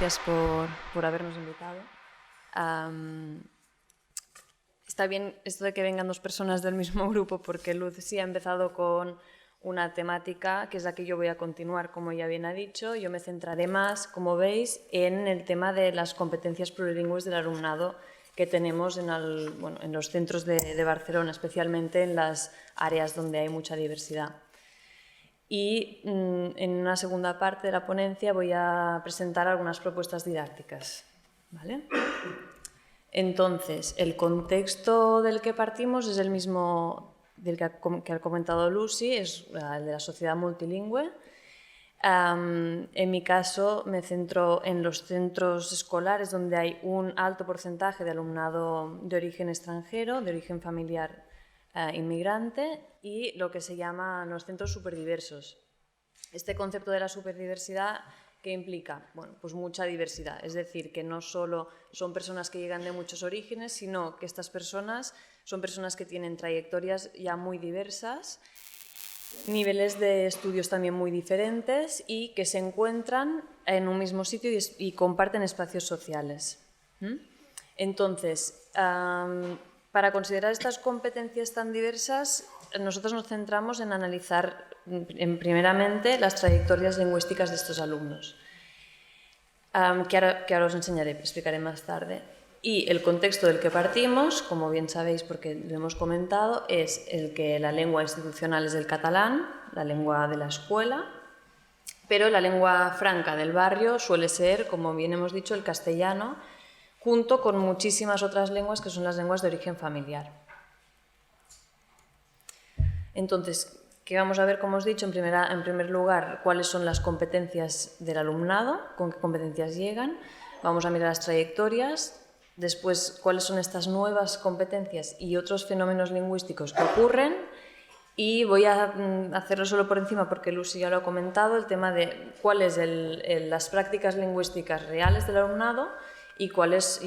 gracias por habernos invitado. Está bien esto de que vengan dos personas del mismo grupo, porque Luz sí ha empezado con una temática que es la que yo voy a continuar, como ya bien ha dicho. Yo me centraré más, como veis, en el tema de las competencias plurilingües del alumnado que tenemos en los centros de Barcelona, especialmente en las áreas donde hay mucha diversidad. Y en una segunda parte de la ponencia voy a presentar algunas propuestas didácticas, ¿vale? Entonces, el contexto del que partimos es el mismo del que ha comentado Lucy, es el de la sociedad multilingüe. En mi caso me centro en los centros escolares donde hay un alto porcentaje de alumnado de origen extranjero, de origen familiar inmigrante, y lo que se llaman los centros superdiversos. Este concepto de la superdiversidad, ¿qué implica? Bueno, pues mucha diversidad, es decir, que no solo son personas que llegan de muchos orígenes, sino que estas personas son personas que tienen trayectorias ya muy diversas, niveles de estudios también muy diferentes y que se encuentran en un mismo sitio y comparten espacios sociales. Entonces, para considerar estas competencias tan diversas, nosotros nos centramos en analizar primeramente las trayectorias lingüísticas de estos alumnos, que ahora os explicaré más tarde. Y el contexto del que partimos, como bien sabéis porque lo hemos comentado, es el que la lengua institucional es el catalán, la lengua de la escuela, pero la lengua franca del barrio suele ser, como bien hemos dicho, el castellano, junto con muchísimas otras lenguas que son las lenguas de origen familiar. Entonces, ¿qué vamos a ver? Como os he dicho, en primer lugar, cuáles son las competencias del alumnado, con qué competencias llegan. Vamos a mirar las trayectorias. Después, cuáles son estas nuevas competencias y otros fenómenos lingüísticos que ocurren. Y voy a hacerlo solo por encima porque Lucy ya lo ha comentado, el tema de cuáles las prácticas lingüísticas reales del alumnado y cuáles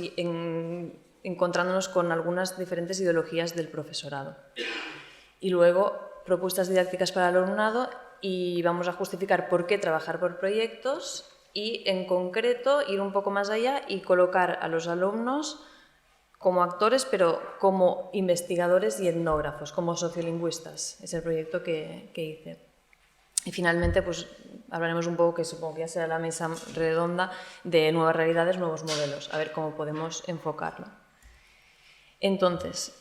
encontrándonos con algunas diferentes ideologías del profesorado. Y luego, propuestas didácticas para el alumnado y vamos a justificar por qué trabajar por proyectos y, en concreto, ir un poco más allá y colocar a los alumnos como actores, pero como investigadores y etnógrafos, como sociolingüistas. Es el proyecto que hice. Y finalmente, pues hablaremos un poco, que supongo que ya será la mesa redonda, de nuevas realidades, nuevos modelos, a ver cómo podemos enfocarlo. Entonces,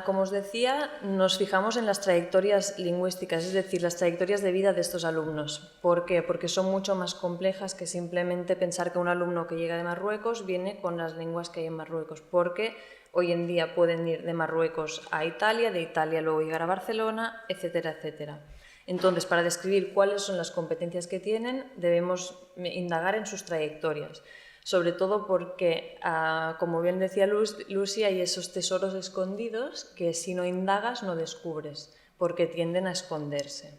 como os decía, nos fijamos en las trayectorias lingüísticas, es decir, las trayectorias de vida de estos alumnos. ¿Por qué? Porque son mucho más complejas que simplemente pensar que un alumno que llega de Marruecos viene con las lenguas que hay en Marruecos, porque hoy en día pueden ir de Marruecos a Italia, de Italia luego llegar a Barcelona, etcétera, etcétera. Entonces, para describir cuáles son las competencias que tienen, debemos indagar en sus trayectorias. Sobre todo porque, como bien decía Lucy, hay esos tesoros escondidos que si no indagas no descubres, porque tienden a esconderse.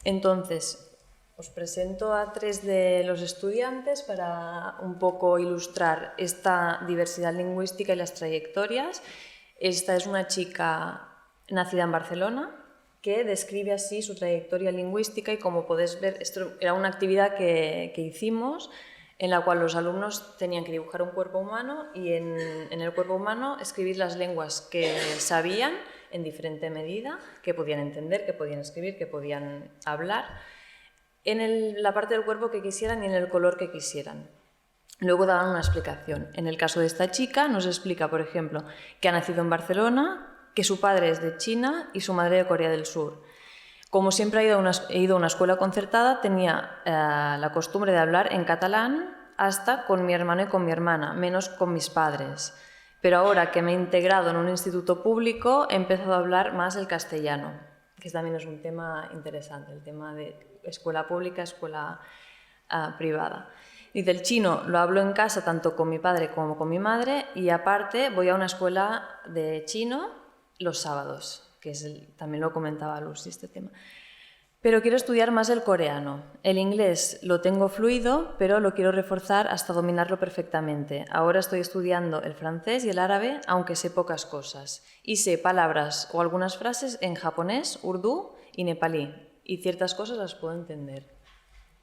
Entonces, os presento a 3 de los estudiantes para un poco ilustrar esta diversidad lingüística y las trayectorias. Esta es una chica nacida en Barcelona que describe así su trayectoria lingüística y, como podéis ver, esto era una actividad que hicimos en la cual los alumnos tenían que dibujar un cuerpo humano y en el cuerpo humano escribir las lenguas que sabían en diferente medida, que podían entender, que podían escribir, que podían hablar, en la parte del cuerpo que quisieran y en el color que quisieran. Luego daban una explicación. En el caso de esta chica nos explica, por ejemplo, que ha nacido en Barcelona, que su padre es de China y su madre de Corea del Sur. Como siempre he ido a una escuela concertada, tenía la costumbre de hablar en catalán hasta con mi hermano y con mi hermana, menos con mis padres. Pero ahora que me he integrado en un instituto público, he empezado a hablar más el castellano, que también es un tema interesante, el tema de escuela pública, escuela privada. Dice, el chino lo hablo en casa tanto con mi padre como con mi madre y aparte voy a una escuela de chino los sábados, que también lo comentaba Lucy este tema. Pero quiero estudiar más el coreano. El inglés lo tengo fluido, pero lo quiero reforzar hasta dominarlo perfectamente. Ahora estoy estudiando el francés y el árabe, aunque sé pocas cosas. Y sé palabras o algunas frases en japonés, urdú y nepalí. Y ciertas cosas las puedo entender.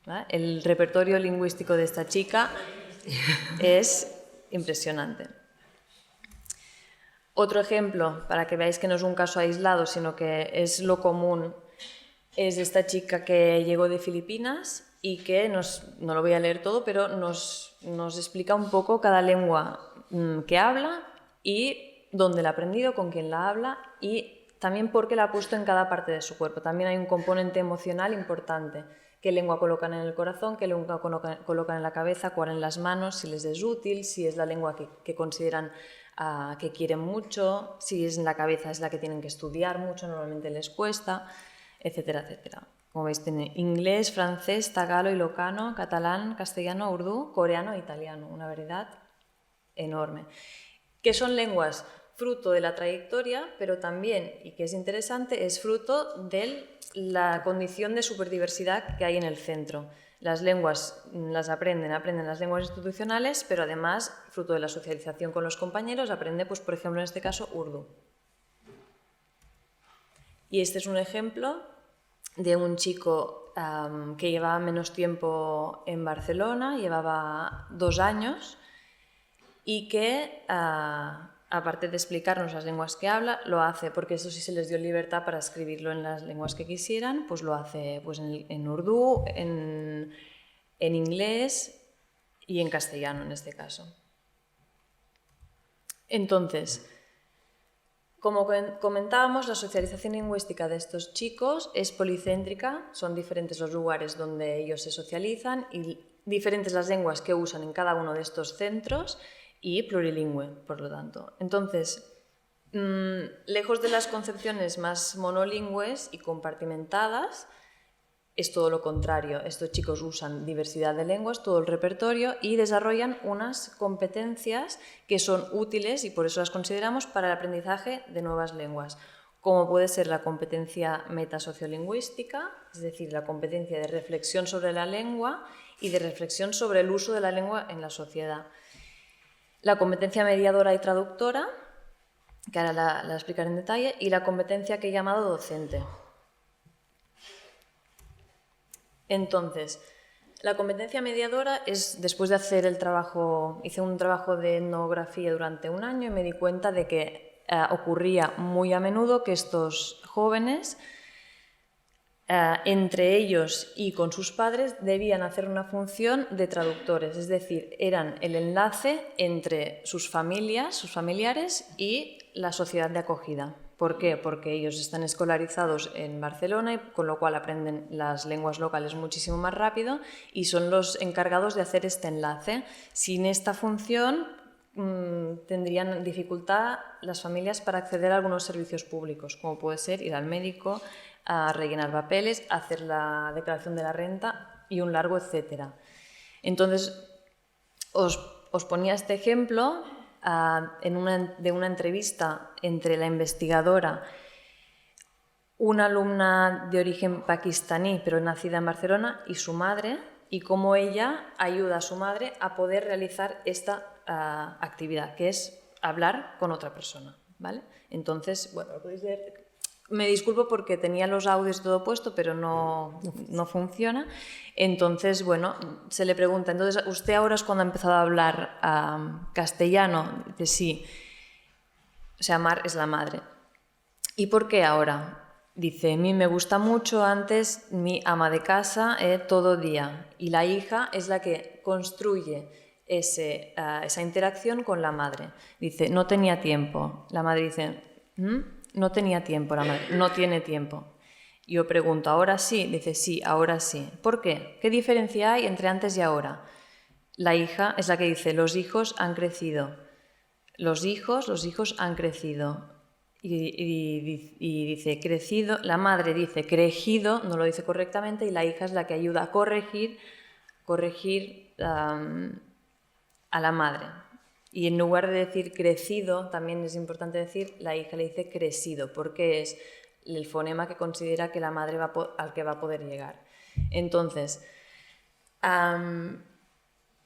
¿vale? El repertorio lingüístico de esta chica es impresionante. Otro ejemplo, para que veáis que no es un caso aislado, sino que es lo común, es esta chica que llegó de Filipinas y que no lo voy a leer todo, pero nos explica un poco cada lengua que habla y dónde la ha aprendido, con quién la habla y también por qué la ha puesto en cada parte de su cuerpo. También hay un componente emocional importante. ¿Qué lengua colocan en el corazón? ¿Qué lengua colocan en la cabeza? ¿Cuál en las manos? Si les es útil, si es la lengua que consideran que quieren mucho, si es en la cabeza es la que tienen que estudiar mucho, normalmente les cuesta, etcétera, etcétera. Como veis, tiene inglés, francés, tagalo, ilocano, catalán, castellano, urdu, coreano e italiano. Una variedad enorme. Que son lenguas fruto de la trayectoria, pero también, y que es interesante, es fruto de la condición de superdiversidad que hay en el centro. Las lenguas las aprenden las lenguas institucionales, pero además, fruto de la socialización con los compañeros, aprende, pues, por ejemplo, en este caso, urdu. Y este es un ejemplo de un chico que llevaba menos tiempo en Barcelona, llevaba 2 años, y que, aparte de explicarnos las lenguas que habla, lo hace, porque eso sí se les dio libertad para escribirlo en las lenguas que quisieran, pues lo hace pues, en urdu, en inglés y en castellano en este caso. Entonces, como comentábamos, la socialización lingüística de estos chicos es policéntrica, son diferentes los lugares donde ellos se socializan y diferentes las lenguas que usan en cada uno de estos centros y plurilingüe, por lo tanto. Entonces, lejos de las concepciones más monolingües y compartimentadas, es todo lo contrario. Estos chicos usan diversidad de lenguas, todo el repertorio, y desarrollan unas competencias que son útiles, y por eso las consideramos, para el aprendizaje de nuevas lenguas, como puede ser la competencia metasociolingüística, es decir, la competencia de reflexión sobre la lengua y de reflexión sobre el uso de la lengua en la sociedad. La competencia mediadora y traductora, que ahora la explicaré en detalle, y la competencia que he llamado docente. Entonces, la competencia mediadora es, después de hacer el trabajo, hice un trabajo de etnografía durante 1 año y me di cuenta de que ocurría muy a menudo que estos jóvenes, entre ellos y con sus padres, debían hacer una función de traductores, es decir, eran el enlace entre sus familiares y la sociedad de acogida. ¿Por qué? Porque ellos están escolarizados en Barcelona y con lo cual aprenden las lenguas locales muchísimo más rápido y son los encargados de hacer este enlace. Sin esta función tendrían dificultad las familias para acceder a algunos servicios públicos, como puede ser ir al médico, a rellenar papeles, hacer la declaración de la renta y un largo etcétera. Entonces, os ponía este ejemplo de una entrevista entre la investigadora, una alumna de origen pakistaní, pero nacida en Barcelona, y su madre, y cómo ella ayuda a su madre a poder realizar esta actividad, que es hablar con otra persona, ¿vale? Entonces, bueno, lo podéis ver. Me disculpo porque tenía los audios todo puesto, pero no funciona. Entonces, bueno, se le pregunta, entonces, ¿usted ahora es cuando ha empezado a hablar castellano? Dice, sí. O sea, Mar es la madre. ¿Y por qué ahora? Dice, a mí me gusta mucho antes mi ama de casa todo día. Y la hija es la que construye esa interacción con la madre. Dice, no tenía tiempo. La madre dice, no tenía tiempo, la madre, no tiene tiempo. Yo pregunto, ¿ahora sí? Dice, sí, ahora sí. ¿Por qué? ¿Qué diferencia hay entre antes y ahora? La hija es la que dice, los hijos han crecido. Los hijos han crecido. Y dice crecido, la madre dice crejido, no lo dice correctamente, y la hija es la que ayuda a corregir a la madre. Y en lugar de decir crecido, también es importante decir, la hija le dice crecido, porque es el fonema que considera que la madre al que va a poder llegar. Entonces,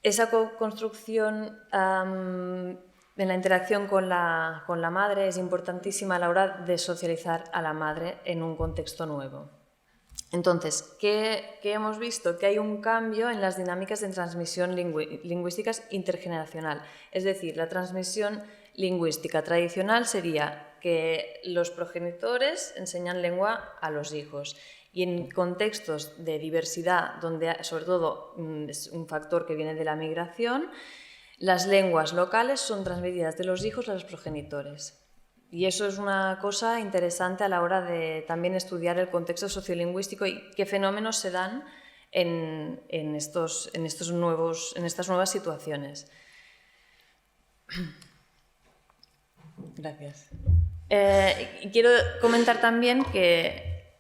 esa construcción en la interacción con la madre es importantísima a la hora de socializar a la madre en un contexto nuevo. Entonces, ¿qué hemos visto? Que hay un cambio en las dinámicas de transmisión lingüísticas intergeneracional. Es decir, la transmisión lingüística tradicional sería que los progenitores enseñan lengua a los hijos. Y en contextos de diversidad, donde sobre todo es un factor que viene de la migración, las lenguas locales son transmitidas de los hijos a los progenitores. Y eso es una cosa interesante a la hora de también estudiar el contexto sociolingüístico y qué fenómenos se dan en estas nuevas situaciones. Gracias. Quiero comentar también que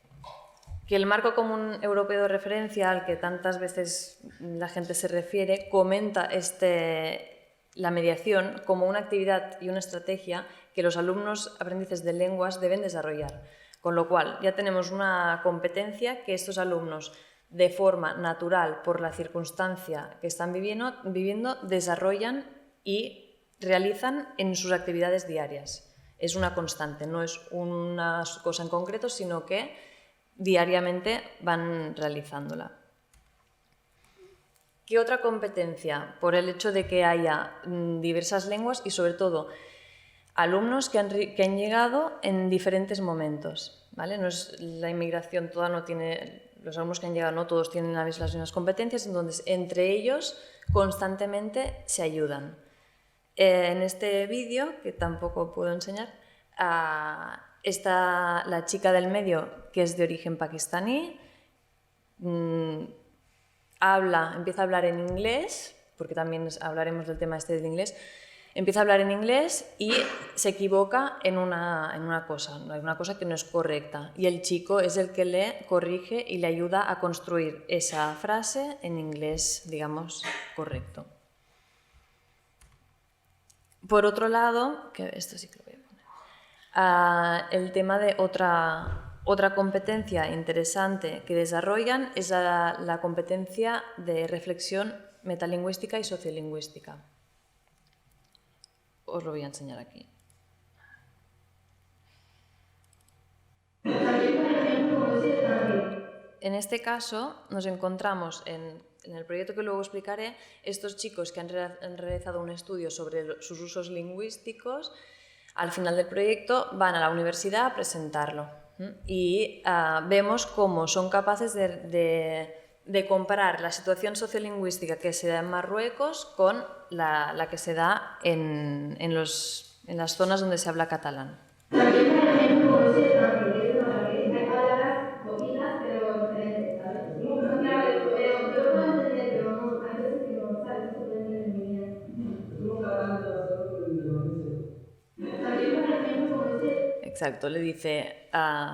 el marco común europeo de referencia al que tantas veces la gente se refiere comenta la mediación como una actividad y una estrategia que los alumnos aprendices de lenguas deben desarrollar. Con lo cual, ya tenemos una competencia que estos alumnos, de forma natural, por la circunstancia que están viviendo, desarrollan y realizan en sus actividades diarias. Es una constante, no es una cosa en concreto, sino que diariamente van realizándola. ¿Qué otra competencia? Por el hecho de que haya diversas lenguas y, sobre todo, alumnos que han llegado en diferentes momentos, ¿vale? No es la inmigración toda, no tiene, los alumnos que han llegado no todos tienen las mismas competencias, entonces entre ellos constantemente se ayudan. En este vídeo, que tampoco puedo enseñar, está la chica del medio, que es de origen pakistaní, empieza a hablar en inglés, porque también hablaremos del tema del inglés. Empieza a hablar en inglés y se equivoca en una cosa que no es correcta. Y el chico es el que le corrige y le ayuda a construir esa frase en inglés, digamos, correcto. Por otro lado, que esto sí que lo voy a poner, el tema de otra competencia interesante que desarrollan es la competencia de reflexión metalingüística y sociolingüística. Os lo voy a enseñar aquí. En este caso nos encontramos en el proyecto que luego explicaré, estos chicos que han realizado un estudio sobre sus usos lingüísticos, al final del proyecto van a la universidad a presentarlo y vemos cómo son capaces de comparar la situación sociolingüística que se da en Marruecos con la que se da en las zonas donde se habla catalán. Exacto, le dice,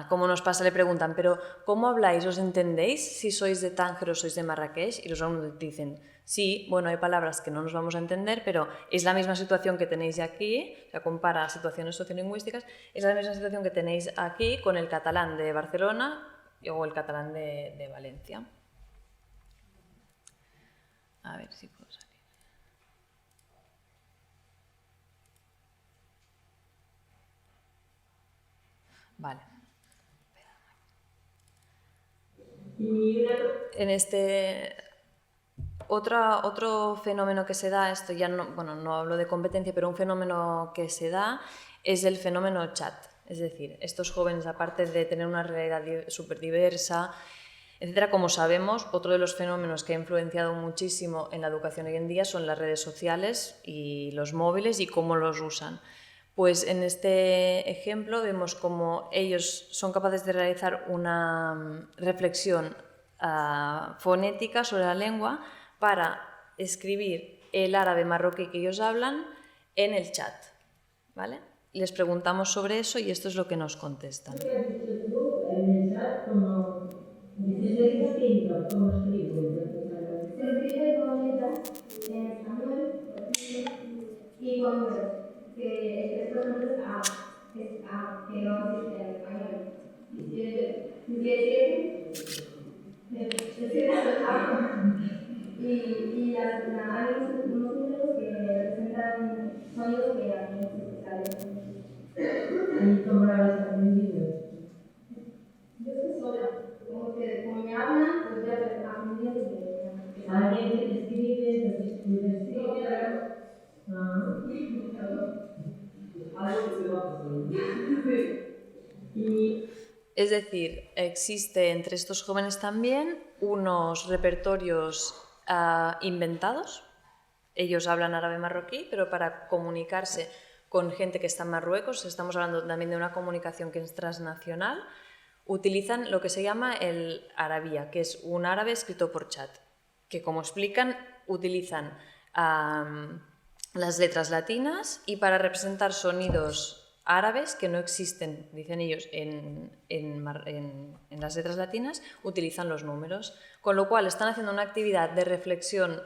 como nos pasa, le preguntan, pero ¿cómo habláis? ¿Os entendéis si sois de Tánger o sois de Marrakech? Y los alumnos dicen, sí, bueno, hay palabras que no nos vamos a entender, pero es la misma situación que tenéis aquí, o sea, compara situaciones sociolingüísticas, es la misma situación que tenéis aquí con el catalán de Barcelona o el catalán de Valencia. A ver si puedo salir. Vale. En otro fenómeno que se da, esto ya no hablo de competencia, pero un fenómeno que se da es el fenómeno chat. Es decir, estos jóvenes, aparte de tener una realidad súper diversa, etcétera, como sabemos, otro de los fenómenos que ha influenciado muchísimo en la educación hoy en día son las redes sociales y los móviles y cómo los usan. Pues en este ejemplo vemos cómo ellos son capaces de realizar una reflexión fonética sobre la lengua para escribir el árabe marroquí que ellos hablan en el chat, ¿vale? Les preguntamos sobre eso y esto es lo que nos contestan. En el chat, como dices distinto, ¿cómo escribo? Se escribe con letras en español y con números, que estos números es A, que no existe en español. 17, es A. Y hay unos números que representan sonidos que aquí no existen. ¿Y cómo lo habéis aprendido? Yo estoy sola, como Es decir, existe entre estos jóvenes también unos repertorios inventados. Ellos hablan árabe marroquí, pero para comunicarse con gente que está en Marruecos, estamos hablando también de una comunicación que es transnacional, utilizan lo que se llama el arabía, que es un árabe escrito por chat, que como explican, utilizan las letras latinas y para representar sonidos árabes que no existen, dicen ellos, en las letras latinas, utilizan los números, con lo cual están haciendo una actividad de reflexión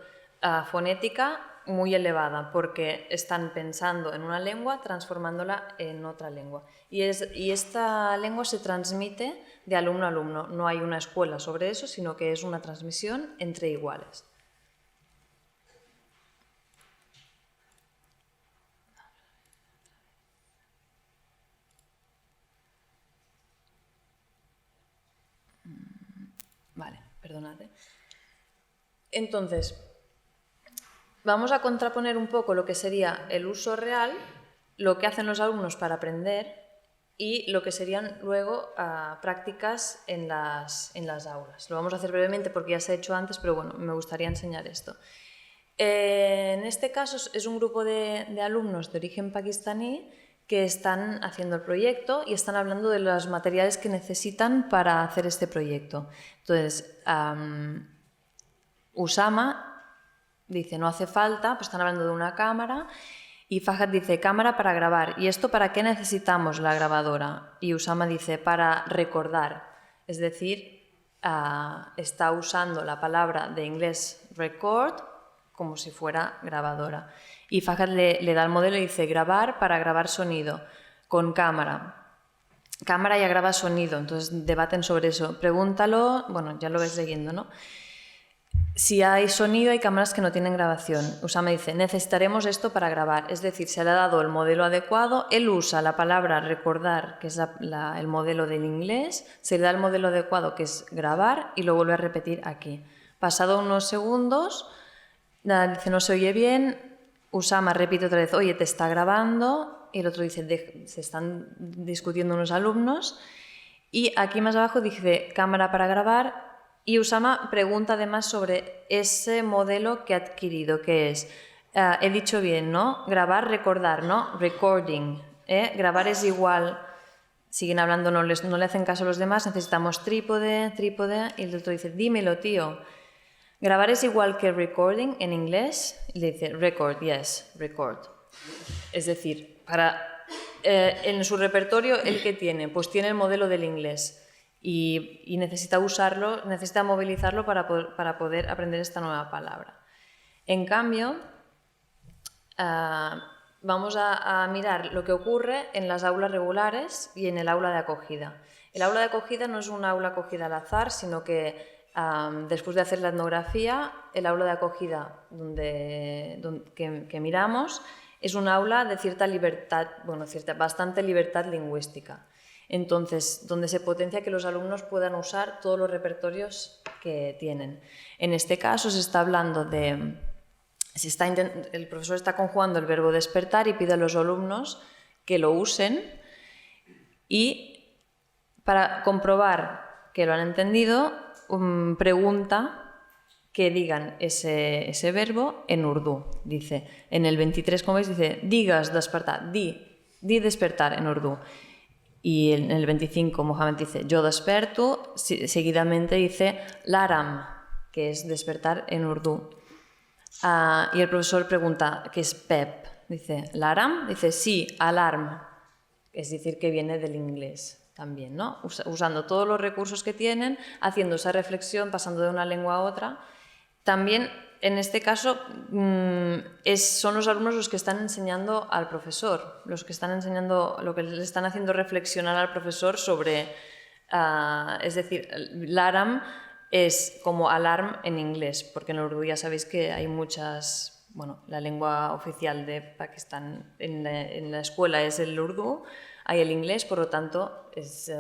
fonética muy elevada, porque están pensando en una lengua, transformándola en otra lengua. Y esta lengua se transmite de alumno a alumno. No hay una escuela sobre eso, sino que es una transmisión entre iguales. Vale, perdonad. Entonces, vamos a contraponer un poco lo que sería el uso real, lo que hacen los alumnos para aprender y lo que serían luego prácticas en las aulas. Lo vamos a hacer brevemente porque ya se ha hecho antes, pero bueno, me gustaría enseñar esto. En este caso es un grupo de alumnos de origen pakistaní que están haciendo el proyecto y están hablando de los materiales que necesitan para hacer este proyecto. Entonces, Usama dice, no hace falta, pues están hablando de una cámara, y Fahad dice, cámara para grabar. ¿Y esto para qué necesitamos la grabadora? Y Usama dice, para recordar. Es decir, está usando la palabra de inglés record como si fuera grabadora. Y Fahad le da el modelo y dice, grabar para grabar sonido, con cámara. Cámara ya graba sonido, entonces debaten sobre eso. Pregúntalo, bueno, ya lo ves leyendo, ¿no? Si hay sonido, hay cámaras que no tienen grabación. Usama dice, necesitaremos esto para grabar. Es decir, se le ha dado el modelo adecuado, él usa la palabra recordar, que es el modelo del inglés, se le da el modelo adecuado, que es grabar, y lo vuelve a repetir aquí. Pasado unos segundos, dice, no se oye bien, Usama repite otra vez, oye, te está grabando, y el otro dice, se están discutiendo unos alumnos, y aquí más abajo dice, cámara para grabar, y Usama pregunta además sobre ese modelo que ha adquirido, que es, he dicho bien, ¿no? Grabar, recordar, ¿no? Recording, grabar es igual, siguen hablando, no le hacen caso a los demás, necesitamos trípode, y el otro dice, dímelo, tío. Grabar es igual que recording en inglés, y le dice record, yes, record. Es decir, en su repertorio, ¿el qué tiene? Pues tiene el modelo del inglés y necesita usarlo, necesita movilizarlo para poder aprender esta nueva palabra. En cambio, vamos a mirar lo que ocurre en las aulas regulares y en el aula de acogida. El aula de acogida no es un aula acogida al azar, sino que después de hacer la etnografía, el aula de acogida que miramos es un aula de cierta libertad, bueno, bastante libertad lingüística. Entonces, donde se potencia que los alumnos puedan usar todos los repertorios que tienen. En este caso se está hablando de... el profesor está conjugando el verbo despertar y pide a los alumnos que lo usen y para comprobar que lo han entendido, pregunta que digan ese verbo en urdú. Dice, en el 23, como veis, dice, digas despertar, di despertar en urdú. Y en el 25, Mohamed dice, yo desperto, seguidamente dice, l'aram, que es despertar en urdú. Y el profesor pregunta, ¿qué es pep? Dice, ¿l'aram? Dice, sí, alarm, es decir, que viene del inglés. También, ¿no? Usando todos los recursos que tienen, haciendo esa reflexión, pasando de una lengua a otra. También, en este caso, son los alumnos los que están enseñando al profesor, los que están enseñando, lo que le están haciendo reflexionar al profesor sobre, es decir, l'aram es como alarm en inglés, porque en urdu ya sabéis que hay muchas, bueno, la lengua oficial de Pakistán en la escuela es el urdu, hay el inglés, por lo tanto,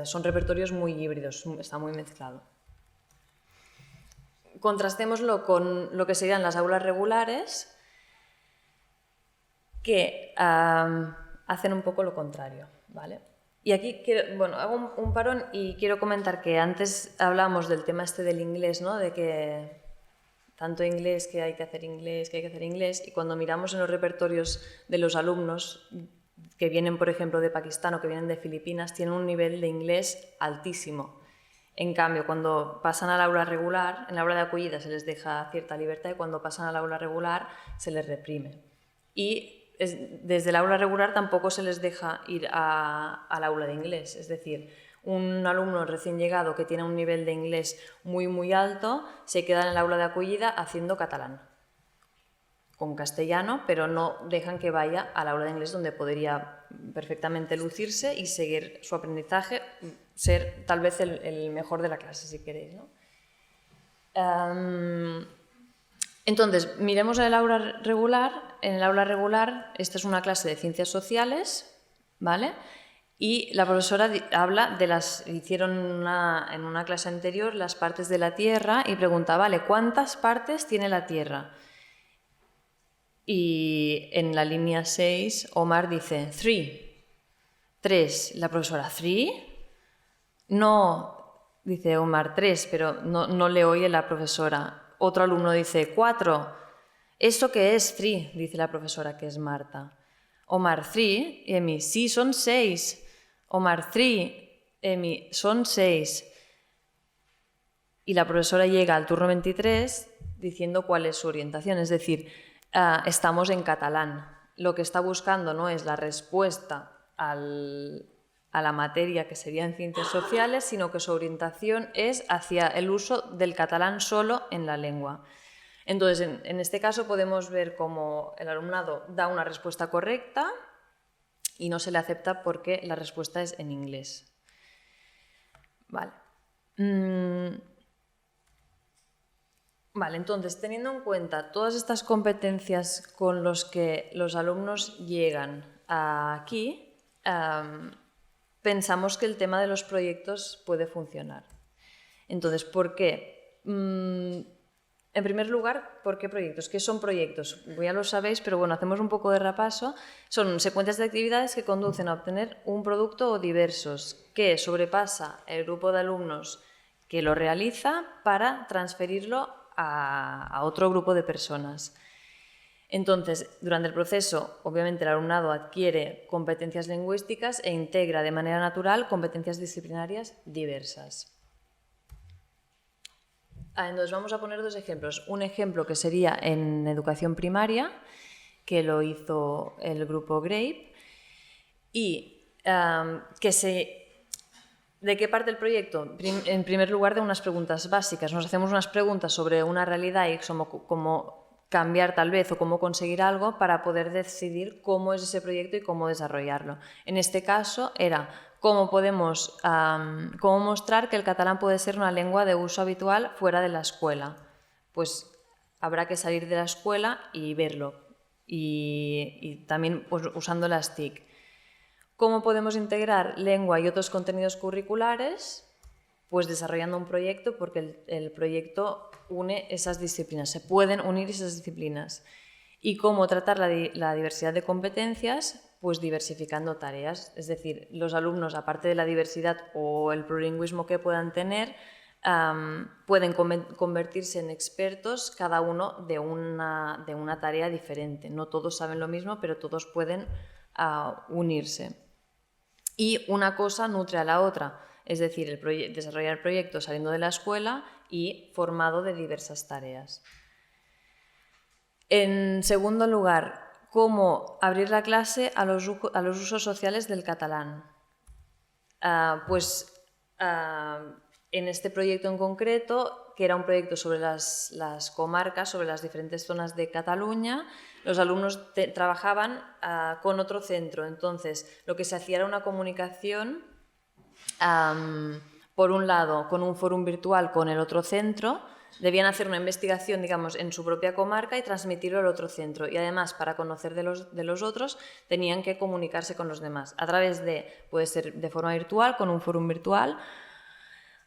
son repertorios muy híbridos, está muy mezclado. Contrastémoslo con lo que serían las aulas regulares, que hacen un poco lo contrario, ¿vale? Y aquí hago un parón y quiero comentar que antes hablamos del tema este del inglés, ¿no? De que tanto inglés, que hay que hacer inglés, que hay que hacer inglés, y cuando miramos en los repertorios de los alumnos que vienen, por ejemplo, de Pakistán o que vienen de Filipinas, tienen un nivel de inglés altísimo. En cambio, cuando pasan al aula regular, en la aula de acogida se les deja cierta libertad y cuando pasan al aula regular se les reprime. Y desde el aula regular tampoco se les deja ir al aula de inglés. Es decir, un alumno recién llegado que tiene un nivel de inglés muy, muy alto se queda en el aula de acogida haciendo catalán, con castellano, pero no dejan que vaya al aula de inglés donde podría perfectamente lucirse y seguir su aprendizaje, ser tal vez el mejor de la clase, si queréis, ¿no? Entonces, miremos el aula regular. En el aula regular, esta es una clase de ciencias sociales, ¿vale? Y la profesora habla hicieron en una clase anterior las partes de la Tierra y pregunta, vale, ¿cuántas partes tiene la Tierra? Y en la línea 6, Omar dice, 3. La profesora, ¿3? No, dice Omar, 3, pero no le oye la profesora. Otro alumno dice, 4. ¿Eso qué es 3? Dice la profesora, que es Marta. Omar, 3. Y Emi, sí, son 6. Omar, 3. Emi, son 6. Y la profesora llega al turno 23 diciendo cuál es su orientación. Es decir, estamos en catalán. Lo que está buscando no es la respuesta a la materia que sería en ciencias sociales, sino que su orientación es hacia el uso del catalán solo en la lengua. Entonces, en este caso podemos ver cómo el alumnado da una respuesta correcta y no se le acepta porque la respuesta es en inglés. Vale. Vale, entonces, teniendo en cuenta todas estas competencias con las que los alumnos llegan aquí, pensamos que el tema de los proyectos puede funcionar. Entonces, ¿por qué? En primer lugar, ¿por qué proyectos? ¿Qué son proyectos? Ya lo sabéis, pero bueno, hacemos un poco de repaso. Son secuencias de actividades que conducen a obtener un producto o diversos que sobrepasa el grupo de alumnos que lo realiza para transferirlo a otro grupo de personas. Entonces, durante el proceso, obviamente el alumnado adquiere competencias lingüísticas e integra de manera natural competencias disciplinarias diversas. Entonces vamos a poner dos ejemplos. Un ejemplo que sería en educación primaria, que lo hizo el grupo GRAPE, y ¿de qué parte el proyecto? En primer lugar, de unas preguntas básicas. Nos hacemos unas preguntas sobre una realidad y cómo cambiar tal vez o cómo conseguir algo para poder decidir cómo es ese proyecto y cómo desarrollarlo. En este caso era cómo mostrar que el catalán puede ser una lengua de uso habitual fuera de la escuela. Pues habrá que salir de la escuela y verlo. Y también pues, usando las TIC. ¿Cómo podemos integrar lengua y otros contenidos curriculares? Pues desarrollando un proyecto, porque el proyecto une esas disciplinas, se pueden unir esas disciplinas. ¿Y cómo tratar la diversidad de competencias? Pues diversificando tareas, es decir, los alumnos, aparte de la diversidad o el plurilingüismo que puedan tener, pueden convertirse en expertos cada uno de una tarea diferente. No todos saben lo mismo, pero todos pueden unirse. Y una cosa nutre a la otra, es decir, desarrollar el proyecto saliendo de la escuela y formado de diversas tareas. En segundo lugar, cómo abrir la clase a los usos sociales del catalán. En este proyecto en concreto, que era un proyecto sobre las comarcas, sobre las diferentes zonas de Cataluña, los alumnos trabajaban con otro centro. Entonces, lo que se hacía era una comunicación, por un lado, con un fórum virtual con el otro centro. Debían hacer una investigación, digamos, en su propia comarca y transmitirlo al otro centro. Y además, para conocer de los otros, tenían que comunicarse con los demás. A través puede ser de forma virtual, con un fórum virtual,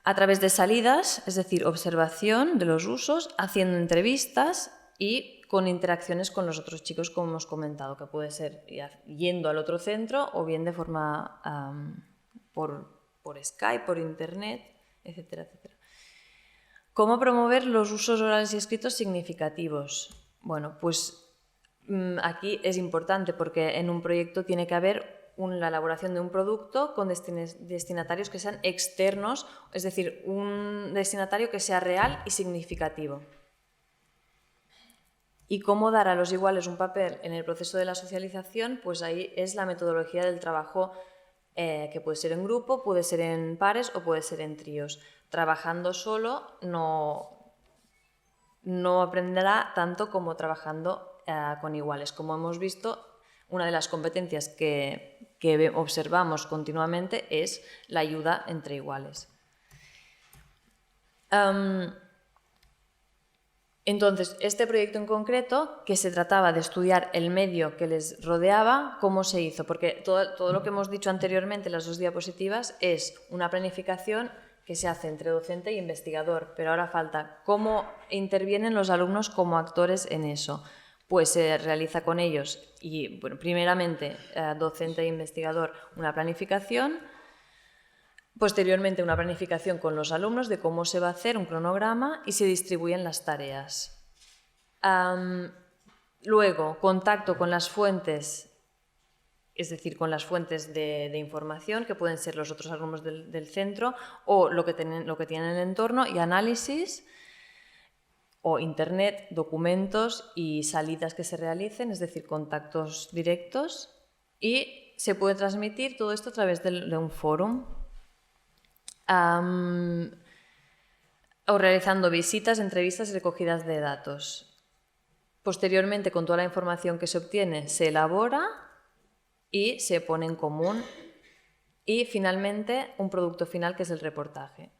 a través de salidas, es decir, observación de los usos, haciendo entrevistas y con interacciones con los otros chicos, como hemos comentado, que puede ser yendo al otro centro o bien de forma por Skype, por Internet, etcétera, etcétera. ¿Cómo promover los usos orales y escritos significativos? Bueno, pues aquí es importante porque en un proyecto tiene que haber la elaboración de un producto con destinatarios que sean externos, es decir, un destinatario que sea real y significativo. ¿Y cómo dar a los iguales un papel en el proceso de la socialización? Pues ahí es la metodología del trabajo que puede ser en grupo, puede ser en pares o puede ser en tríos. Trabajando solo no aprenderá tanto como trabajando con iguales. Como hemos visto, una de las competencias que observamos continuamente es la ayuda entre iguales. Entonces, este proyecto en concreto, que se trataba de estudiar el medio que les rodeaba, ¿cómo se hizo? Porque todo lo que hemos dicho anteriormente en las 2 diapositivas es una planificación que se hace entre docente e investigador, pero ahora falta cómo intervienen los alumnos como actores en eso. Pues se realiza con ellos y, bueno, primeramente, docente e investigador, una planificación. Posteriormente, una planificación con los alumnos de cómo se va a hacer un cronograma y se distribuyen las tareas. Luego, contacto con las fuentes, es decir, con las fuentes de información, que pueden ser los otros alumnos del centro o lo que tienen en el entorno, y análisis, o Internet, documentos y salidas que se realicen, es decir, contactos directos, y se puede transmitir todo esto a través de un fórum. O realizando visitas, entrevistas y recogidas de datos. Posteriormente, con toda la información que se obtiene, se elabora y se pone en común. Y finalmente, un producto final que es el reportaje.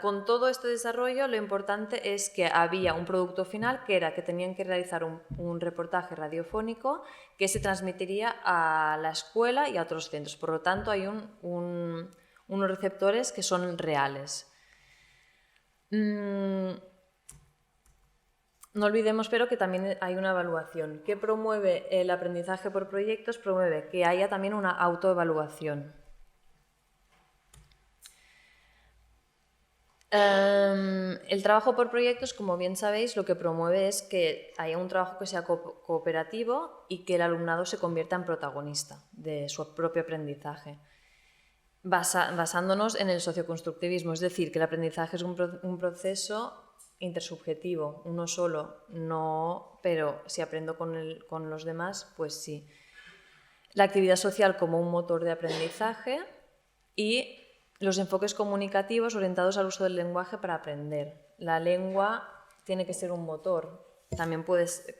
Con todo este desarrollo, lo importante es que había un producto final que era que tenían que realizar un reportaje radiofónico que se transmitiría a la escuela y a otros centros. Por lo tanto, hay unos receptores que son reales. No olvidemos, pero, que también hay una evaluación. ¿Qué promueve el aprendizaje por proyectos? Promueve que haya también una autoevaluación. El trabajo por proyectos, como bien sabéis, lo que promueve es que haya un trabajo que sea cooperativo y que el alumnado se convierta en protagonista de su propio aprendizaje, basándonos en el socioconstructivismo, es decir, que el aprendizaje es un proceso intersubjetivo, uno solo, no, pero si aprendo con los demás, pues sí. La actividad social como un motor de aprendizaje y los enfoques comunicativos orientados al uso del lenguaje para aprender. La lengua tiene que ser un motor. También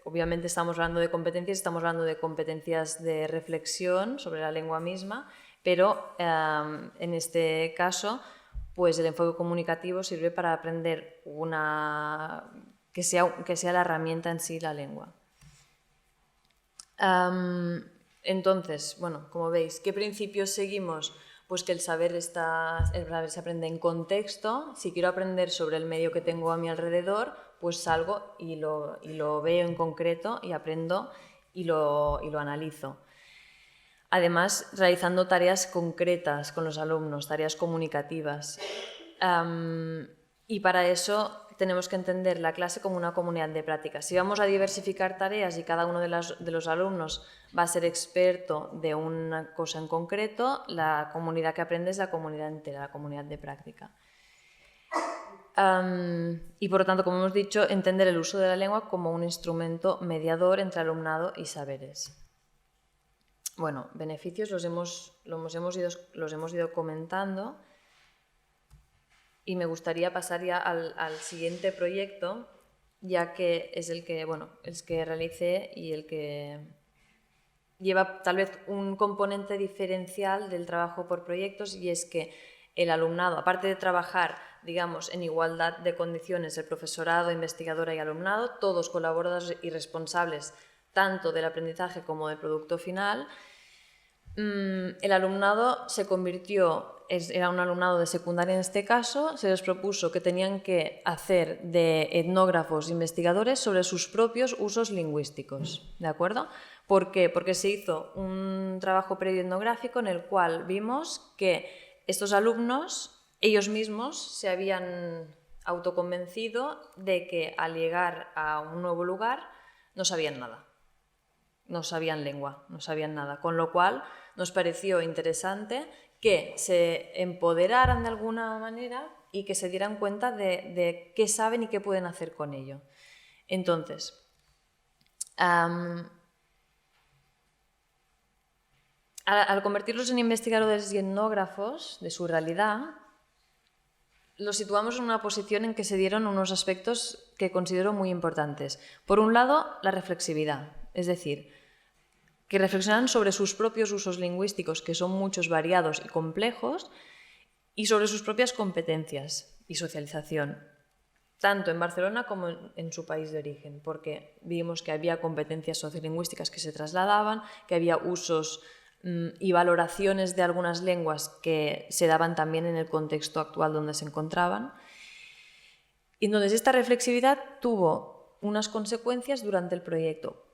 obviamente estamos hablando de competencias de reflexión sobre la lengua misma, pero en este caso, pues el enfoque comunicativo sirve para aprender que sea la herramienta en sí la lengua. Entonces, bueno, como veis, ¿qué principios seguimos? Pues que el saber se aprende en contexto. Si quiero aprender sobre el medio que tengo a mi alrededor, pues salgo y lo veo en concreto y aprendo y lo analizo. Además, realizando tareas concretas con los alumnos, tareas comunicativas. Y para eso tenemos que entender la clase como una comunidad de práctica. Si vamos a diversificar tareas y cada uno de los alumnos va a ser experto de una cosa en concreto, la comunidad que aprende es la comunidad entera, la comunidad de práctica. Y por lo tanto, como hemos dicho, entender el uso de la lengua como un instrumento mediador entre alumnado y saberes. Bueno, beneficios los hemos ido comentando. Y me gustaría pasar ya al siguiente proyecto, ya que es el que realicé y el que lleva tal vez un componente diferencial del trabajo por proyectos, y es que el alumnado, aparte de trabajar, digamos, en igualdad de condiciones, el profesorado, investigadora y alumnado, todos colaboradores y responsables tanto del aprendizaje como del producto final, el alumnado se convirtió, era un alumnado de secundaria en este caso, se les propuso que tenían que hacer de etnógrafos investigadores sobre sus propios usos lingüísticos, ¿de acuerdo? ¿Por qué? Porque se hizo un trabajo previo etnográfico en el cual vimos que estos alumnos, ellos mismos, se habían autoconvencido de que al llegar a un nuevo lugar no sabían nada. No sabían lengua, no sabían nada, con lo cual nos pareció interesante que se empoderaran de alguna manera y que se dieran cuenta de qué saben y qué pueden hacer con ello. Entonces, al convertirlos en investigadores y etnógrafos de su realidad, los situamos en una posición en que se dieron unos aspectos que considero muy importantes. Por un lado, la reflexividad, es decir, que reflexionan sobre sus propios usos lingüísticos, que son muchos, variados y complejos, y sobre sus propias competencias y socialización, tanto en Barcelona como en su país de origen, porque vimos que había competencias sociolingüísticas que se trasladaban, que había usos y valoraciones de algunas lenguas que se daban también en el contexto actual donde se encontraban. Y entonces esta reflexividad tuvo unas consecuencias durante el proyecto.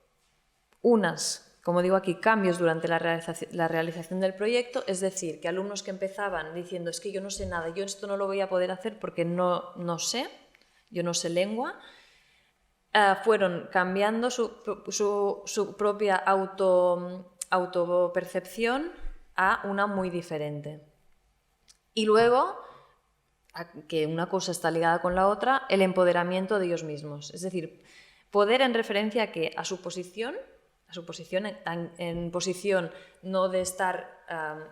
Unas, como digo aquí, cambios durante la realización del proyecto, es decir, que alumnos que empezaban diciendo es que yo no sé nada, yo esto no lo voy a poder hacer porque no sé, yo no sé lengua, fueron cambiando su propia autopercepción a una muy diferente. Y luego, que una cosa está ligada con la otra, el empoderamiento de ellos mismos. Es decir, poder en referencia a su posición en posición no de estar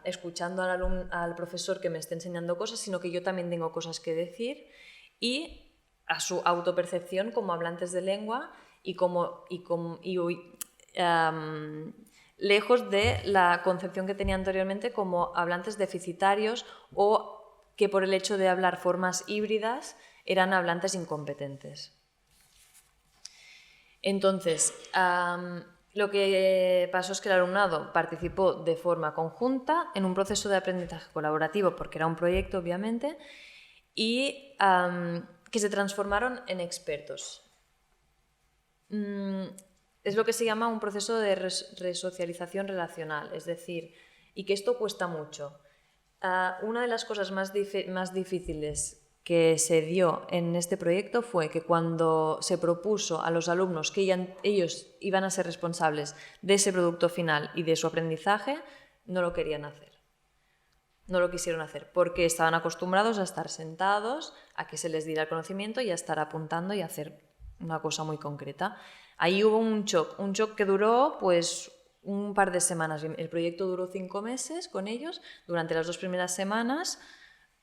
escuchando al profesor que me esté enseñando cosas, sino que yo también tengo cosas que decir, y a su autopercepción como hablantes de lengua lejos de la concepción que tenía anteriormente como hablantes deficitarios o que por el hecho de hablar formas híbridas eran hablantes incompetentes. Entonces, lo que pasó es que el alumnado participó de forma conjunta en un proceso de aprendizaje colaborativo, porque era un proyecto, obviamente, y que se transformaron en expertos. Es lo que se llama un proceso de resocialización relacional, es decir, y que esto cuesta mucho. Una de las cosas más difíciles que se dio en este proyecto fue que cuando se propuso a los alumnos que ellos iban a ser responsables de ese producto final y de su aprendizaje, no lo querían hacer. No lo quisieron hacer porque estaban acostumbrados a estar sentados, a que se les diera el conocimiento y a estar apuntando y a hacer una cosa muy concreta. Ahí hubo un shock que duró pues un par de semanas. El proyecto duró 5 meses con ellos. Durante las 2 primeras semanas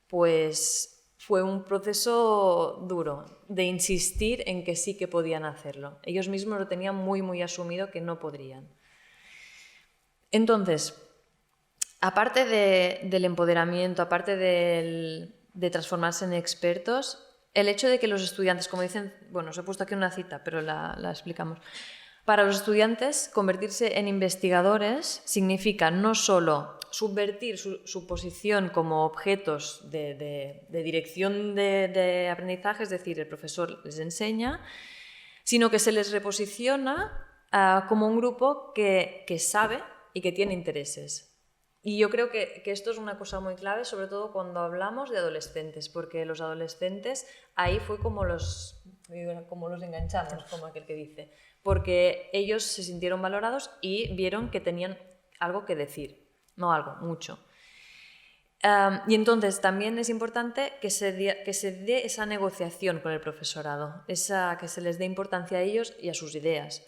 pues fue un proceso duro de insistir en que sí que podían hacerlo. Ellos mismos lo tenían muy, muy asumido que no podrían. Entonces, aparte del empoderamiento, aparte de transformarse en expertos, el hecho de que los estudiantes, como dicen, bueno, os he puesto aquí una cita, pero la explicamos. Para los estudiantes, convertirse en investigadores significa no solo subvertir su posición como objetos de dirección de aprendizaje, es decir, el profesor les enseña, sino que se les reposiciona como un grupo que sabe y que tiene intereses. Y yo creo que esto es una cosa muy clave, sobre todo cuando hablamos de adolescentes, porque los adolescentes ahí fue como los enganchamos, como aquel que dice, porque ellos se sintieron valorados y vieron que tenían algo que decir, no algo, mucho. Y entonces también es importante que se dé esa negociación con el profesorado, que se les dé importancia a ellos y a sus ideas.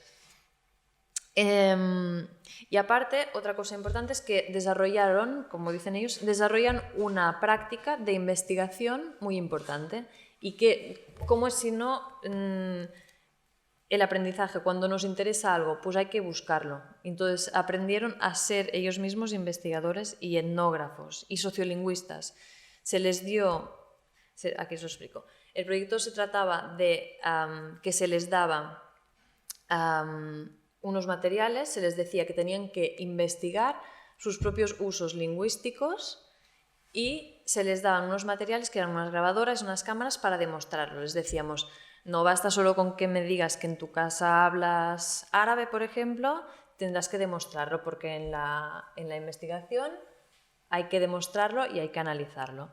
Y aparte, otra cosa importante es que desarrollan una práctica de investigación muy importante y que, como es si no, el aprendizaje, cuando nos interesa algo, pues hay que buscarlo. Entonces aprendieron a ser ellos mismos investigadores y etnógrafos y sociolingüistas. Se les dio, aquí os lo explico, el proyecto se trataba de que se les daba unos materiales, se les decía que tenían que investigar sus propios usos lingüísticos y se les daban unos materiales que eran unas grabadoras, unas cámaras para demostrarlo. Les decíamos, no basta solo con que me digas que en tu casa hablas árabe, por ejemplo, tendrás que demostrarlo porque en la investigación hay que demostrarlo y hay que analizarlo.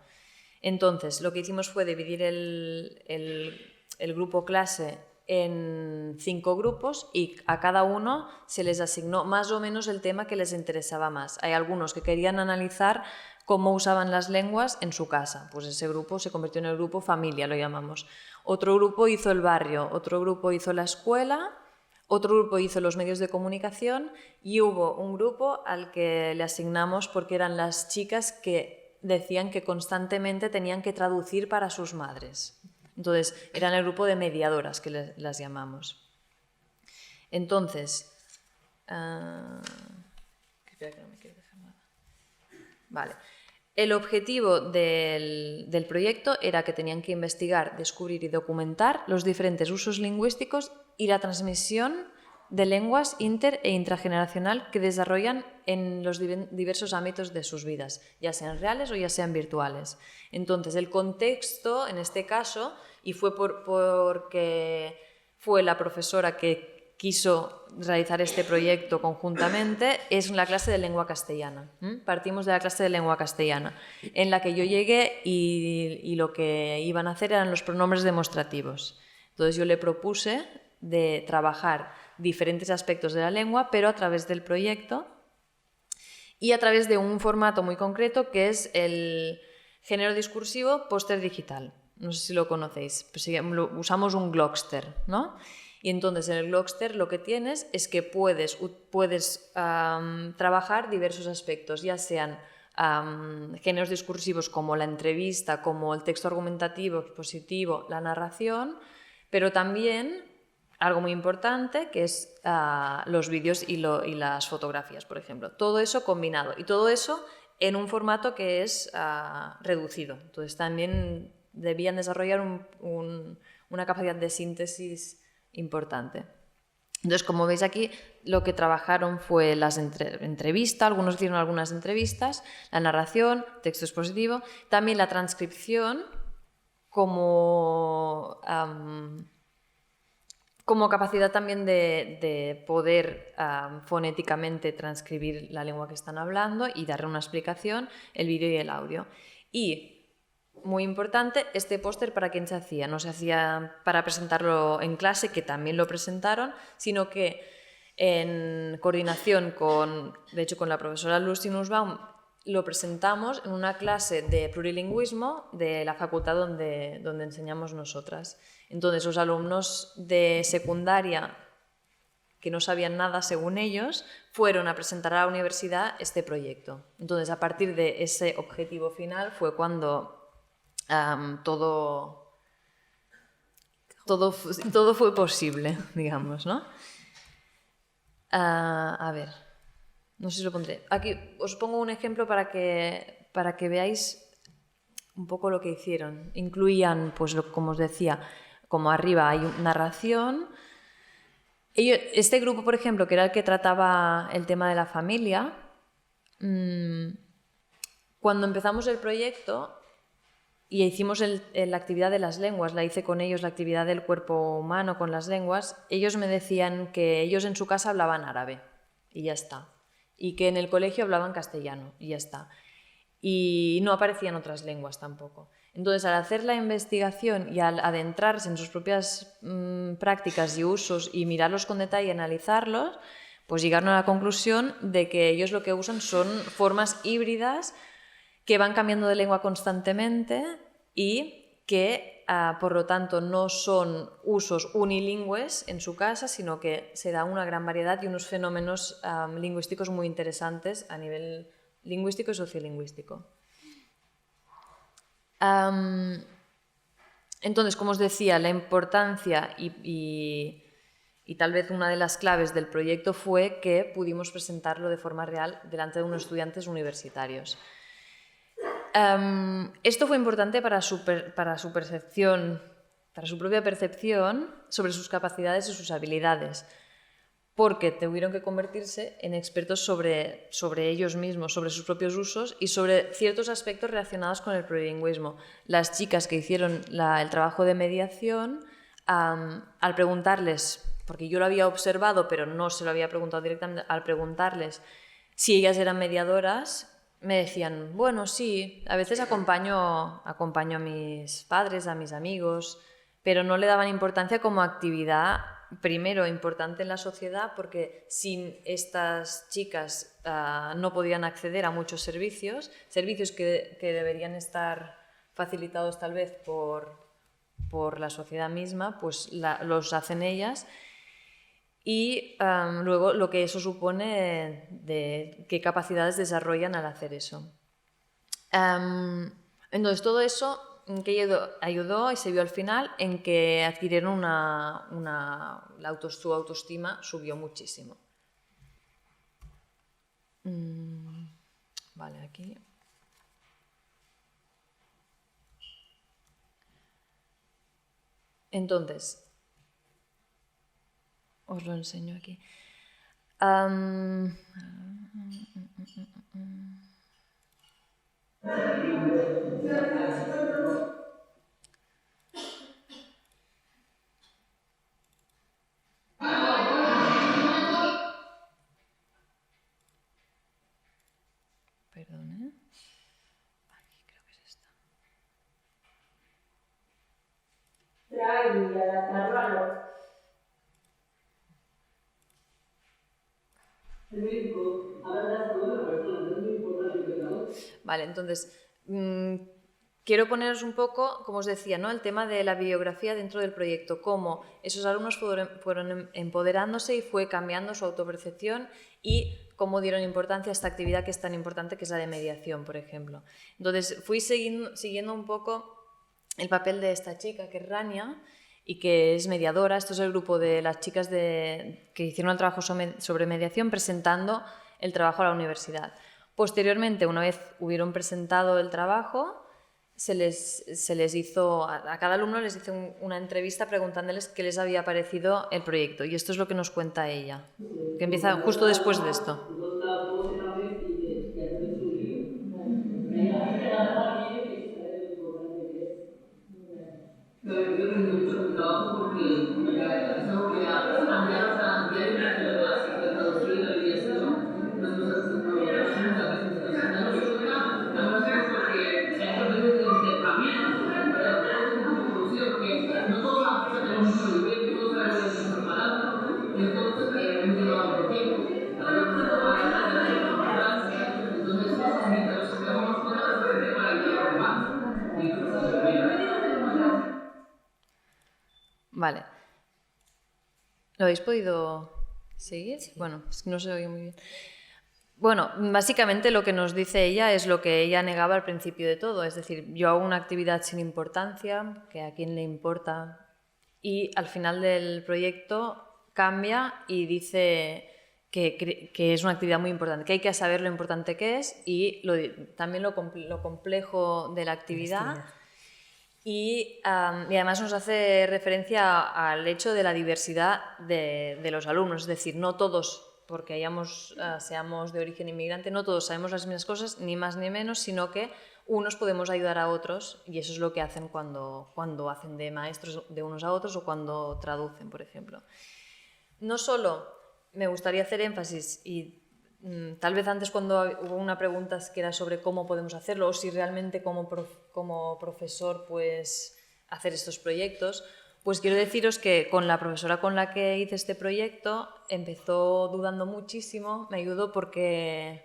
Entonces, lo que hicimos fue dividir el grupo clase en 5 grupos y a cada uno se les asignó más o menos el tema que les interesaba más. Hay algunos que querían analizar cómo usaban las lenguas en su casa. Pues ese grupo se convirtió en el grupo familia, lo llamamos. Otro grupo hizo el barrio, otro grupo hizo la escuela, otro grupo hizo los medios de comunicación y hubo un grupo al que le asignamos porque eran las chicas que decían que constantemente tenían que traducir para sus madres. Entonces, eran el grupo de mediadoras que las llamamos. Entonces, espera que no me quiero dejar nada. Vale. El objetivo del proyecto era que tenían que investigar, descubrir y documentar los diferentes usos lingüísticos y la transmisión de lenguas inter- e intrageneracional que desarrollan en los diversos ámbitos de sus vidas, ya sean reales o ya sean virtuales. Entonces, el contexto, en este caso, y fue porque fue la profesora que quiso realizar este proyecto conjuntamente, es la clase de lengua castellana. Partimos de la clase de lengua castellana, en la que yo llegué y lo que iban a hacer eran los pronombres demostrativos. Entonces yo le propuse de trabajar diferentes aspectos de la lengua, pero a través del proyecto y a través de un formato muy concreto que es el género discursivo póster digital. No sé si lo conocéis, pues usamos un Glogster, ¿no? Y entonces en el Glogster lo que tienes es que puedes trabajar diversos aspectos, ya sean géneros discursivos como la entrevista, como el texto argumentativo, expositivo, la narración, pero también algo muy importante que es los vídeos y las fotografías, por ejemplo. Todo eso combinado y todo eso en un formato que es reducido. Entonces también debían desarrollar una capacidad de síntesis importante. Entonces, como veis aquí, lo que trabajaron fue las entrevistas, algunos hicieron algunas entrevistas, la narración, texto expositivo, también la transcripción como capacidad también de poder fonéticamente transcribir la lengua que están hablando y darle una explicación, el vídeo y el audio. Y muy importante, este póster para quién se hacía. No se hacía para presentarlo en clase, que también lo presentaron, sino que en coordinación con la profesora Lucy Nussbaum, lo presentamos en una clase de plurilingüismo de la facultad donde enseñamos nosotras. Entonces, los alumnos de secundaria que no sabían nada según ellos, fueron a presentar a la universidad este proyecto. Entonces, a partir de ese objetivo final fue cuando todo fue posible, digamos, ¿no? A ver, no sé si lo pondré. Aquí os pongo un ejemplo para que veáis un poco lo que hicieron. Incluían, pues como os decía, como arriba hay narración. Este grupo, por ejemplo, que era el que trataba el tema de la familia, cuando empezamos el proyecto y hicimos la actividad de las lenguas, la hice con ellos, la actividad del cuerpo humano con las lenguas, ellos me decían que ellos en su casa hablaban árabe y ya está, y que en el colegio hablaban castellano y ya está, y no aparecían otras lenguas tampoco. Entonces, al hacer la investigación y al adentrarse en sus propias prácticas y usos y mirarlos con detalle y analizarlos, pues llegaron a la conclusión de que ellos lo que usan son formas híbridas que van cambiando de lengua constantemente y que, por lo tanto, no son usos unilingües en su casa, sino que se da una gran variedad y unos fenómenos lingüísticos muy interesantes a nivel lingüístico y sociolingüístico. Entonces, como os decía, la importancia y tal vez una de las claves del proyecto fue que pudimos presentarlo de forma real delante de unos estudiantes universitarios. Esto fue importante para su percepción, para su propia percepción sobre sus capacidades y sus habilidades, porque tuvieron que convertirse en expertos sobre ellos mismos, sobre sus propios usos y sobre ciertos aspectos relacionados con el plurilingüismo. Las chicas que hicieron el trabajo de mediación, al preguntarles, porque yo lo había observado, pero no se lo había preguntado directamente, al preguntarles si ellas eran mediadoras, me decían, bueno, sí, a veces acompaño a mis padres, a mis amigos, pero no le daban importancia como actividad, primero, importante en la sociedad, porque sin estas chicas no podían acceder a muchos servicios que deberían estar facilitados tal vez por la sociedad misma, pues los hacen ellas. Y luego lo que eso supone de qué capacidades desarrollan al hacer eso. Entonces todo eso que ayudó y se vio al final en que adquirieron su autoestima subió muchísimo. Vale, aquí. Entonces, os lo enseño aquí. Perdón, ¿eh? Aquí creo que es esta. Trae y adaptarlo a lo... Vale, entonces, quiero poneros un poco, como os decía, ¿no? El tema de la bibliografía dentro del proyecto, cómo esos alumnos fueron empoderándose y fue cambiando su autopercepción y cómo dieron importancia a esta actividad que es tan importante, que es la de mediación, por ejemplo. Entonces, fui siguiendo un poco el papel de esta chica, que es Rania, y que es mediadora. Esto es el grupo de las chicas que hicieron el trabajo sobre mediación presentando el trabajo a la universidad. Posteriormente, una vez hubieron presentado el trabajo, se les hizo, a cada alumno les hizo una entrevista preguntándoles qué les había parecido el proyecto. Y esto es lo que nos cuenta ella, que empieza justo después de esto. Yo aprendí mucho en mi trabajo porque es algo que a diario me hace más, la traducción y la mediación no nos hace muchas veces nos está enseñando nosotras, no lo hacemos porque muchas veces a mí es un poco producido porque no todos las artistas tenemos el mismo nivel, no todos sabemos las mismas palabras, entonces hemos llevado mucho tiempo, entonces mientras nos sacamos más cosas es bastante para ayudar a los demás y eso está súper bien. Vale. ¿Lo habéis podido seguir? Sí. Bueno, es que no se oye muy bien. Bueno, básicamente lo que nos dice ella es lo que ella negaba al principio de todo. Es decir, yo hago una actividad sin importancia, que a quién le importa, y al final del proyecto cambia y dice que es una actividad muy importante, que hay que saber lo importante que es y también lo complejo de la actividad. Y además nos hace referencia al hecho de la diversidad de los alumnos, es decir, no todos, porque seamos de origen inmigrante, no todos sabemos las mismas cosas, ni más ni menos, sino que unos podemos ayudar a otros y eso es lo que hacen cuando hacen de maestros de unos a otros o cuando traducen, por ejemplo. No solo me gustaría hacer énfasis y tal vez antes cuando hubo una pregunta que era sobre cómo podemos hacerlo o si realmente como profesor pues hacer estos proyectos, pues quiero deciros que con la profesora con la que hice este proyecto empezó dudando muchísimo, me ayudó porque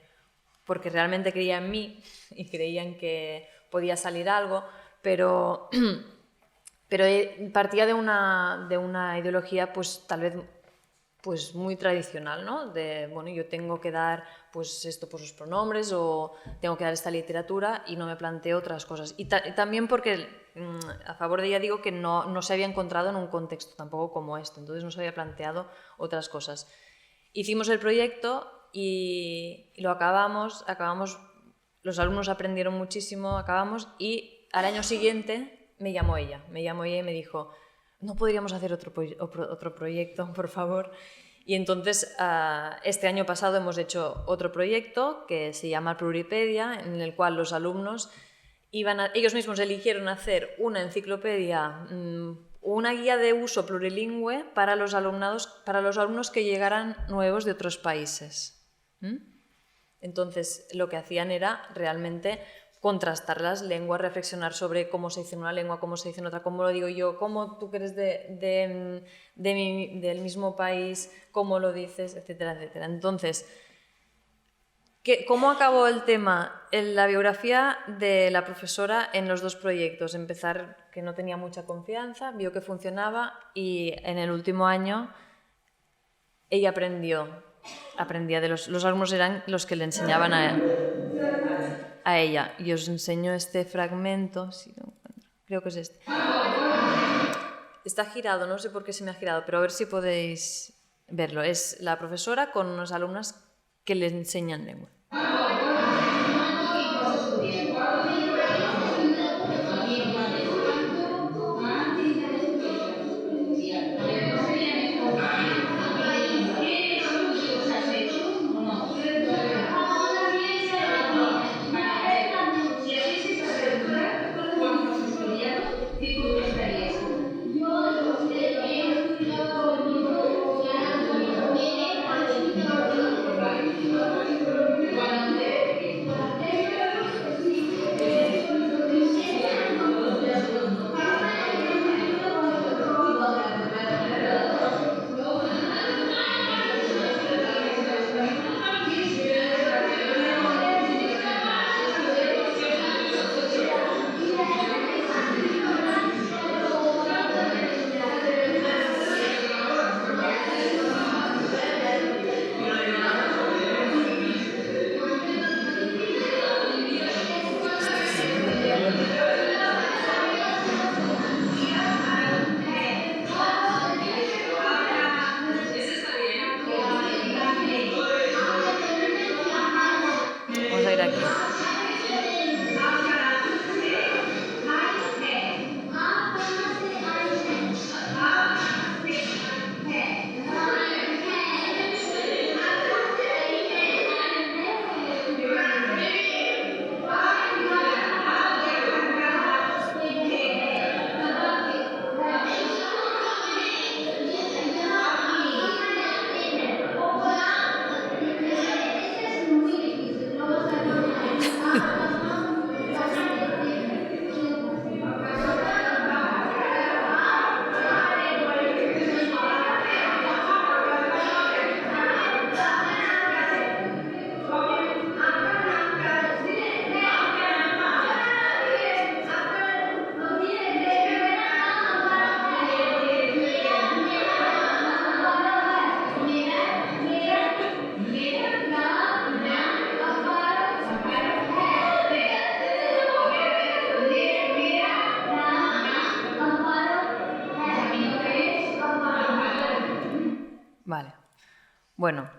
realmente creía en mí y creían que podía salir algo, pero partía de una ideología pues tal vez pues muy tradicional, ¿no? De, bueno, yo tengo que dar pues esto por sus pronombres o tengo que dar esta literatura y no me planteo otras cosas. Y también porque a favor de ella digo que no se había encontrado en un contexto tampoco como este, entonces no se había planteado otras cosas. Hicimos el proyecto y lo acabamos, los alumnos aprendieron muchísimo, acabamos y al año siguiente me llamó ella y me dijo, ¿no podríamos hacer otro proyecto, por favor? Y entonces, este año pasado hemos hecho otro proyecto que se llama Pluripedia, en el cual los alumnos ellos mismos eligieron hacer una enciclopedia, una guía de uso plurilingüe para los alumnos que llegaran nuevos de otros países. Entonces, lo que hacían era realmente contrastar las lenguas, reflexionar sobre cómo se dice en una lengua, cómo se dice en otra, cómo lo digo yo, cómo tú que eres del mismo país, cómo lo dices, etcétera, etcétera. Entonces, ¿cómo acabó el tema? La biografía de la profesora en los dos proyectos. Empezar que no tenía mucha confianza, vio que funcionaba y en el último año ella aprendía de los alumnos, eran los que le enseñaban a ella. Y os enseño este fragmento, si lo encuentro, creo que es este. Está girado, no sé por qué se me ha girado, pero a ver si podéis verlo. Es la profesora con unas alumnas que le enseñan lengua. Vamos a ir aquí. Vale. Bueno,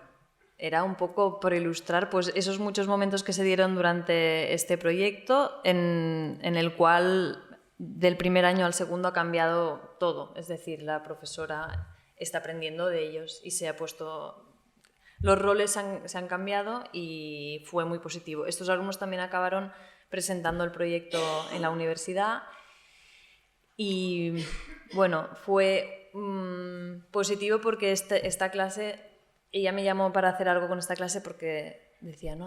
era un poco por ilustrar pues, esos muchos momentos que se dieron durante este proyecto en el cual del primer año al segundo ha cambiado todo. Es decir, la profesora está aprendiendo de ellos y se ha puesto... Los roles se han cambiado y fue muy positivo. Estos alumnos también acabaron presentando el proyecto en la universidad y bueno, fue positivo porque esta clase, ella me llamó para hacer algo con esta clase porque decía,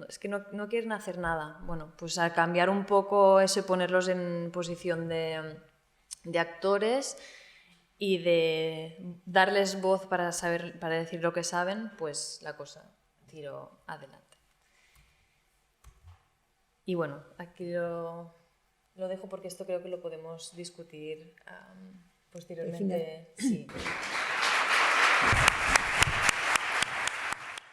es que no quieren hacer nada. Bueno, pues a cambiar un poco eso y ponerlos en posición de actores y de darles voz para decir lo que saben, pues la cosa tiró adelante. Y bueno, aquí lo dejo porque esto creo que lo podemos discutir posteriormente. Sí.